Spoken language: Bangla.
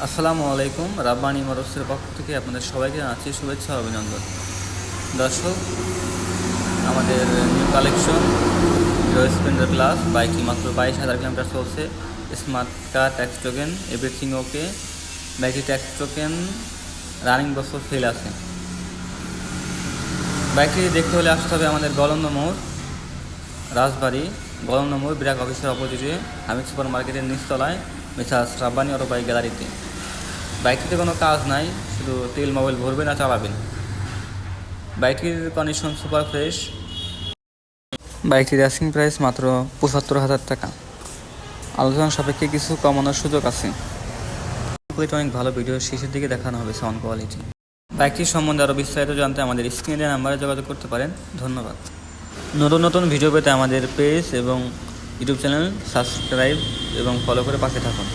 আসসালামু আলাইকুম। রাব্বানি মোটরসের পক্ষ থেকে আপনাদের সবাইকে জানাচ্ছি শুভেচ্ছা ও অভিনন্দন। দর্শক, আমাদের new collection hero Splendor plus বাইকটি মাত্র 22,000 কিলোমিটার চলছে। স্মার্ট কার, ট্যাক্স টোকেন, এভরিথিং ওকে। বাইকটি ট্যাক্স টোকেন রানিং বছর ফেল আছে। বাইকটি দেখতে হলে আসতে হবে আমাদের গলন্দ মোড়, রাজবাড়ি গলন্দ মোড় ব্র্যাক অফিসের অপোজিটে হামিদ সুপার মার্কেটের নিচতলায় মিসাস রাব্বানি অটো বাইক গ্যালারিতে। বাইকটিতে কোনো কাজ নাই, শুধু তেল মোবাইল ভরবেন আর চালাবেন। বাইকটির কন্ডিশন সুপার ফ্রেশ। বাইকটির আস্কিং প্রাইস মাত্র 75,000 টাকা। আলোচনা সাপেক্ষে কিছু কমানোর সুযোগ আছে। অনেক ভালো ভিডিও শেষের দিকে দেখানো হবে সাউন্ড কোয়ালিটি। বাইকটির সম্বন্ধে আরও বিস্তারিত জানতে আমাদের স্ক্রিনে দেওয়া নাম্বারে যোগাযোগ করতে পারেন। ধন্যবাদ। নতুন নতুন ভিডিও পেতে আমাদের পেজ এবং ইউটিউব চ্যানেল সাবস্ক্রাইব এবং ফলো করে পাশে থাকুন।